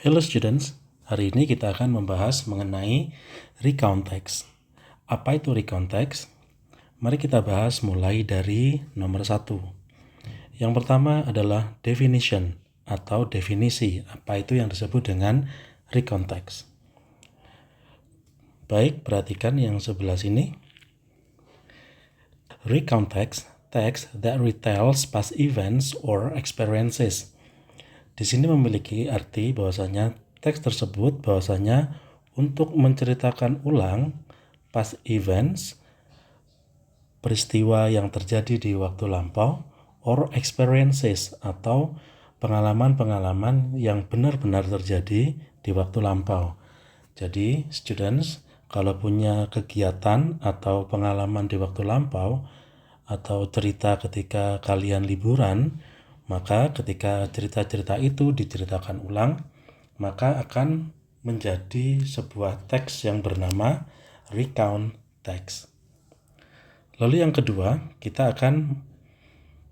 Hello students, hari ini kita akan membahas mengenai recount text. Apa itu recount text? Mari kita bahas mulai dari nomor 1. Yang pertama adalah definition atau definisi. Apa itu yang disebut dengan recount text? Baik, perhatikan yang sebelah sini. Recount text that retells past events or experiences. Di sini memiliki arti bahwasanya teks tersebut bahwasanya untuk menceritakan ulang past events, peristiwa yang terjadi di waktu lampau, or experiences atau pengalaman-pengalaman yang benar-benar terjadi di waktu lampau. Jadi, students, kalau punya kegiatan atau pengalaman di waktu lampau atau cerita ketika kalian liburan, maka ketika cerita-cerita itu diceritakan ulang, maka akan menjadi sebuah teks yang bernama recount text. Lalu yang kedua, kita akan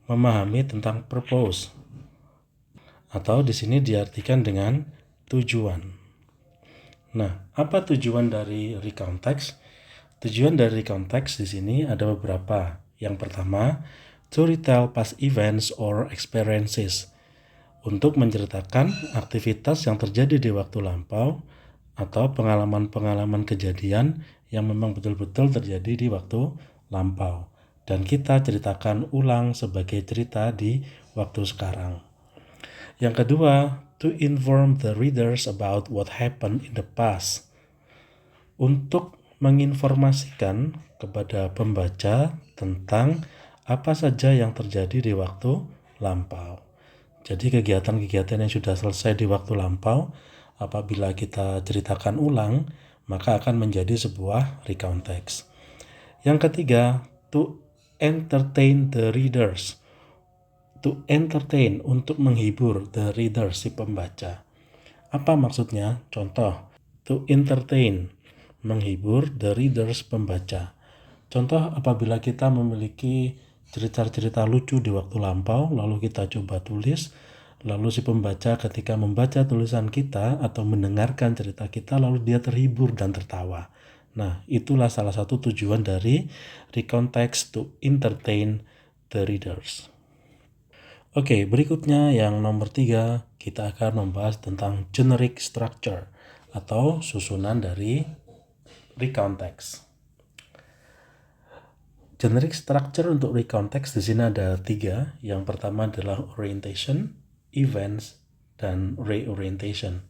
memahami tentang purpose, atau di sini diartikan dengan tujuan. Nah, apa tujuan dari recount text? Tujuan dari recount text di sini ada beberapa. Yang pertama, to retell past events or experiences, untuk menceritakan aktivitas yang terjadi di waktu lampau atau pengalaman-pengalaman kejadian yang memang betul-betul terjadi di waktu lampau dan kita ceritakan ulang sebagai cerita di waktu sekarang. Yang kedua, to inform the readers about what happened in the past, untuk menginformasikan kepada pembaca tentang apa saja yang terjadi di waktu lampau. Jadi kegiatan-kegiatan yang sudah selesai di waktu lampau, apabila kita ceritakan ulang, maka akan menjadi sebuah recount text. Yang ketiga, to entertain the readers. To entertain, untuk menghibur the readers, si pembaca. Apa maksudnya? Contoh, to entertain, menghibur the readers, pembaca. Contoh, apabila kita memiliki cerita-cerita lucu di waktu lampau, lalu kita coba tulis, lalu si pembaca ketika membaca tulisan kita atau mendengarkan cerita kita, lalu dia terhibur dan tertawa. Nah, itulah salah satu tujuan dari recount text, to entertain the readers. Oke, berikutnya yang nomor 3, kita akan membahas tentang generic structure atau susunan dari recount text. Generic structure untuk recount text di sini ada 3. Yang pertama adalah orientation, events, dan reorientation.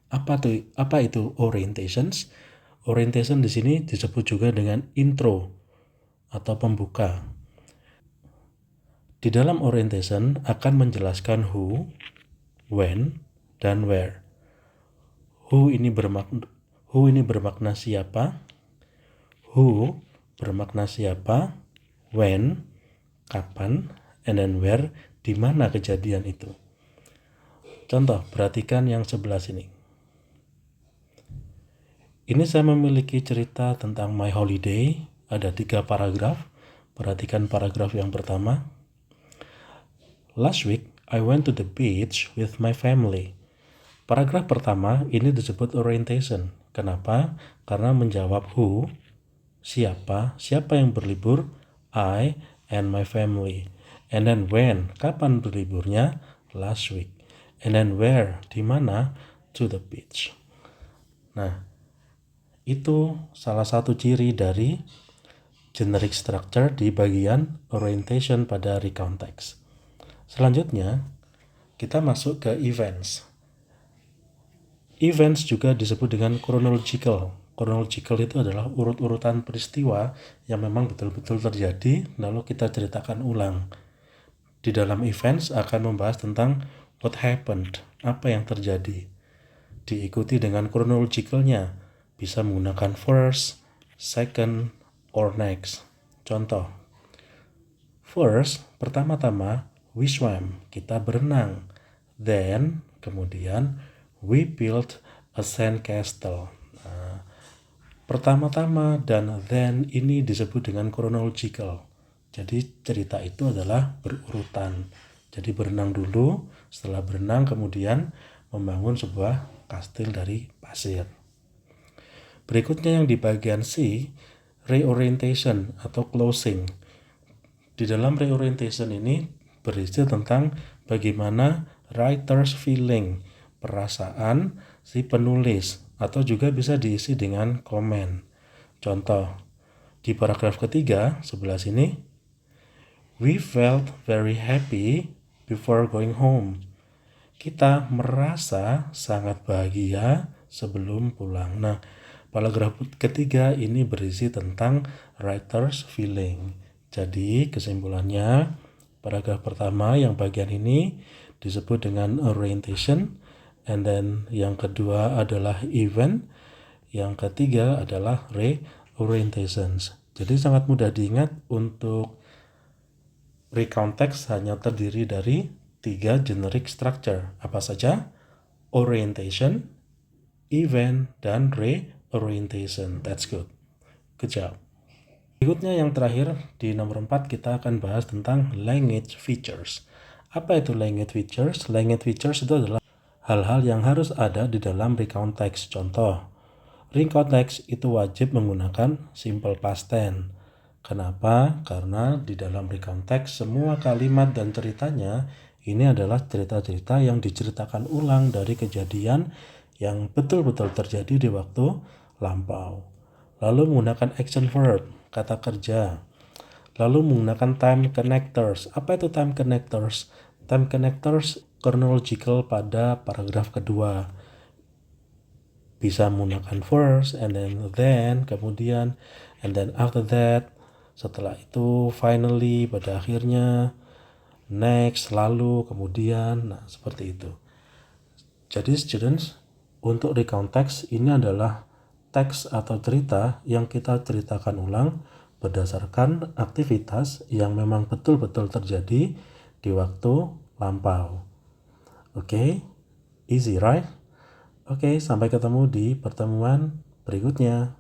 Apa itu orientations? Orientation di sini disebut juga dengan intro atau pembuka. Di dalam orientation akan menjelaskan who, when, dan where. Who ini bermakna siapa, who bermakna siapa, when, kapan, and then where, di mana kejadian itu. Contoh, perhatikan yang sebelah sini. Ini saya memiliki cerita tentang my holiday, ada 3 paragraf. Perhatikan paragraf yang pertama. Last week, I went to the beach with my family. Paragraf pertama ini disebut orientation. Kenapa? Karena menjawab who, siapa yang berlibur, I and my family. And then when, kapan berliburnya, last week. And then where, di mana, to the beach. Nah, itu salah satu ciri dari generic structure di bagian orientation pada recount text. Selanjutnya, kita masuk ke events. Events juga disebut dengan chronological. Chronological itu adalah urut-urutan peristiwa yang memang betul-betul terjadi, lalu kita ceritakan ulang. Di dalam events akan membahas tentang what happened, apa yang terjadi. Diikuti dengan chronologicalnya, bisa menggunakan first, second, or next. Contoh, first, pertama-tama, we swam, kita berenang. Then, kemudian, we built a sand castle. Nah, pertama-tama dan then ini disebut dengan chronological. Jadi cerita itu adalah berurutan. Jadi berenang dulu, setelah berenang kemudian membangun sebuah kastil dari pasir. Berikutnya yang di bagian C, reorientation atau closing. Di dalam reorientation ini berisi tentang bagaimana writer's feeling, perasaan si penulis, atau juga bisa diisi dengan komen. Contoh, di paragraf ketiga sebelah sini, we felt very happy before going home. Kita merasa sangat bahagia sebelum pulang. Nah, paragraf ketiga ini berisi tentang writer's feeling. Jadi, kesimpulannya, paragraf pertama yang bagian ini disebut dengan orientation, and then yang kedua adalah event, yang ketiga adalah reorientations. Jadi sangat mudah diingat. Untuk recount text hanya terdiri dari 3 generic structure. Apa saja? Orientation, event, dan reorientation. That's good. Good job. Berikutnya yang terakhir, di nomor 4 kita akan bahas tentang language features. Apa itu language features? Language features itu adalah hal-hal yang harus ada di dalam recount text. Contoh, recount text itu wajib menggunakan simple past tense. Kenapa? Karena di dalam recount text semua kalimat dan ceritanya ini adalah cerita-cerita yang diceritakan ulang dari kejadian yang betul-betul terjadi di waktu lampau. Lalu menggunakan action verb, kata kerja. Lalu menggunakan time connectors. Apa itu time connectors? Time connectors chronological pada paragraf kedua. Bisa menggunakan first, and then, kemudian, and then after that, setelah itu, finally, pada akhirnya, next, lalu, kemudian, nah seperti itu. Jadi students, untuk recount text ini adalah teks atau cerita yang kita ceritakan ulang berdasarkan aktivitas yang memang betul-betul terjadi di waktu lampau. Oke, easy right? Oke, sampai ketemu di pertemuan berikutnya.